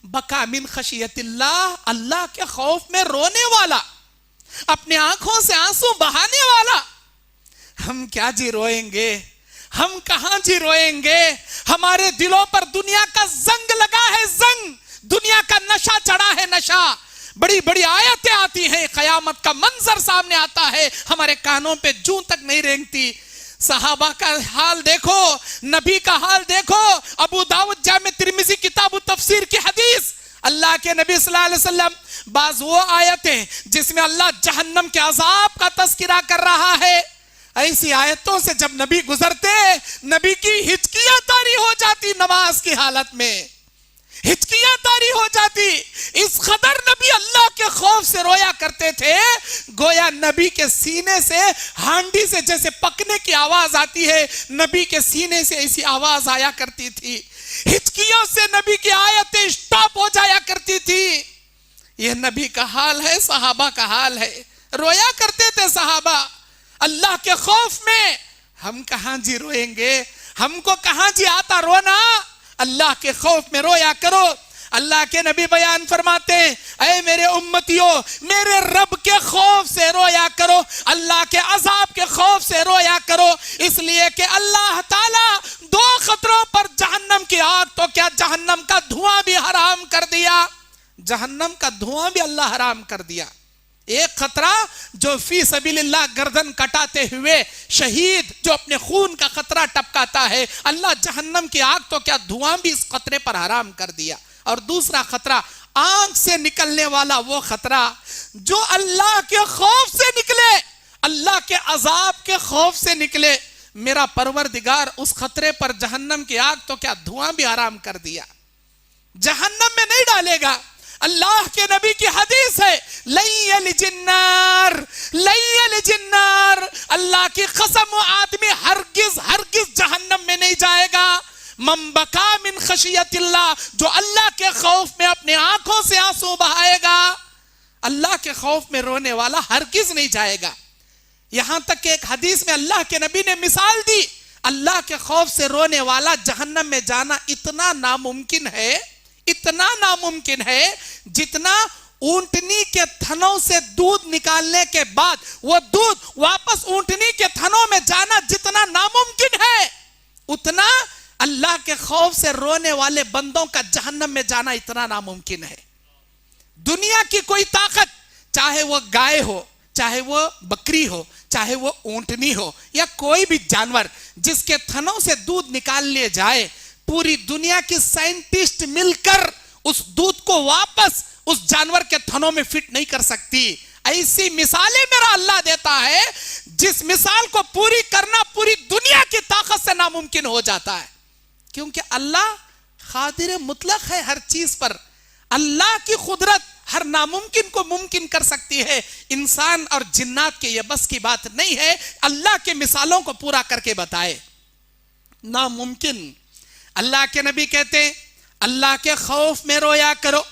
बका मिन खशियतिल्लाह, अल्लाह के खौफ में रोने वाला, अपने आंखों से आंसू बहाने वाला। हम क्या जी रोएंगे, हम कहां जी रोएंगे। हमारे दिलों पर दुनिया का जंग लगा है, जंग, दुनिया का नशा चढ़ा है, नशा। बड़ी बड़ी आयतें आती हैं, कयामत का मंजर सामने आता है, हमारे कानों पे जूं तक नहीं रेंगती। सहाबा का हाल देखो, नबी का हाल देखो। अबू दाऊद जामे तिर्मिज़ी किताब तफसीर की हदीस, अल्लाह के नबी सल्लल्लाहु अलैहि वसल्लम बाज वो आयतें जिसमें अल्लाह जहन्नम के अजाब का तस्करा कर रहा है, ऐसी आयतों से जब नबी गुजरते, नबी की हिचकियां तारी हो जाती, नमाज की हालत में हिचकियां तारी हो जाती। इस कदर नबी अल्लाह के खौफ से रोया करते थे, गोया नबी के सीने से हांडी से जैसे पकने की आवाज आती है, नबी के सीने से ऐसी आवाज आया करती थी। हिचकियों से नबी की आयतें स्टॉप हो जाया करती थी। यह नबी का हाल है, सहाबा का हाल है। रोया करते थे सहाबा अल्लाह के खौफ में। हम कहां जी रोएंगे, हमको कहां जी आता रोना। अल्लाह के खौफ में रोया करो। अल्लाह के नबी बयान फरमाते हैं, ऐ मेरे उम्मतियों, मेरे रब के खौफ से रोया करो, अल्लाह के अजाब के खौफ से रोया करो। इसलिए कि अल्लाह ताला दो खतरों पर, जहन्नम की आग तो क्या, जहन्नम का धुआं भी हराम कर दिया। जहन्नम का धुआं भी अल्लाह हराम कर दिया। एक खतरा जो फी सबीलिल्लाह गर्दन कटाते हुए शहीद, जो अपने खून का खतरा टपकाता है, अल्लाह जहन्नम की आग तो क्या, धुआं भी इस खतरे पर हराम कर दिया। और दूसरा खतरा आंख से निकलने वाला वो खतरा जो अल्लाह के खौफ से निकले, अल्लाह के अजाब के खौफ से निकले। मेरा परवरदिगार उस खतरे पर, जहन्नम की आग तो क्या, धुआं भी हराम कर दिया, जहन्नम में नहीं डालेगा। अल्लाह के नबी की हदीस है, लैयल जिन्नार, लैयल जिन्नार, अल्लाह की कसम, वो आदमी हरगिज हरगिज जहन्नम में नहीं जाएगा। मम्बका मिन खशियतिल्लाह, जो अल्लाह के खौफ में अपने आंखों से आंसू बहाएगा, अल्लाह के खौफ में रोने वाला हरगिज नहीं जाएगा। यहां तक कि एक हदीस में अल्लाह के नबी ने मिसाल दी, अल्लाह के खौफ से रोने वाला जहन्नम में जाना इतना नामुमकिन है, इतना नामुमकिन है, जितना ऊंटनी के थनों से दूध निकालने के बाद वो दूध वापस ऊंटनी के थनों में जाना जितना नामुमकिन है, उतना अल्लाह के खौफ से रोने वाले बंदों का जहन्नम में जाना इतना नामुमकिन है। दुनिया की कोई ताकत, चाहे वो गाय हो, चाहे वो बकरी हो, चाहे वो ऊंटनी हो, या कोई भी जानवर जिसके थनों से दूध निकाल लिए जाए, पूरी दुनिया की साइंटिस्ट मिलकर उस दूध को वापस उस जानवर के थनों में फिट नहीं कर सकती। ऐसी मिसालें मेरा अल्लाह देता है, जिस मिसाल को पूरी करना पूरी दुनिया की ताकत से नामुमकिन हो जाता है। क्योंकि अल्लाह कादिर मुतलक है हर चीज पर। अल्लाह की कुदरत हर नामुमकिन को मुमकिन कर सकती है। इंसान और जिन्नात के ये बस की बात नहीं है अल्लाह के मिसालों को पूरा करके बताए, नामुमकिन। अल्लाह के नबी कहते हैं, अल्लाह के खौफ में रोया करो,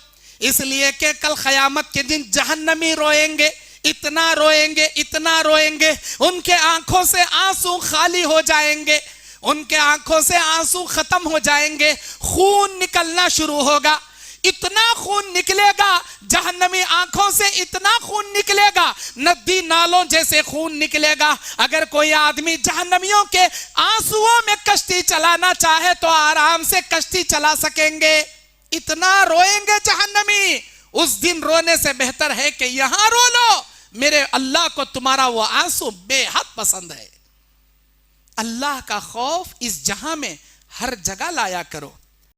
इसलिए कि कल क़यामत के दिन जहन्नमी रोएंगे, इतना रोएंगे, इतना रोएंगे, उनके आंखों से आंसू खाली हो जाएंगे, उनके आंखों से आंसू खत्म हो जाएंगे, खून निकलना शुरू होगा। इतना खून निकलेगा जहन्नमी आंखों से, इतना खून निकलेगा, नदी नालों जैसे खून निकलेगा। अगर कोई आदमी जहन्नमियों के आंसुओं में कश्ती चलाना चाहे तो आराम से कश्ती चला सकेंगे। इतना रोएंगे जहन्नमी। उस दिन रोने से बेहतर है कि यहां रो लो। मेरे अल्लाह को तुम्हारा वो आंसू बेहद पसंद है। अल्लाह का खौफ इस जहां में हर जगह लाया करो।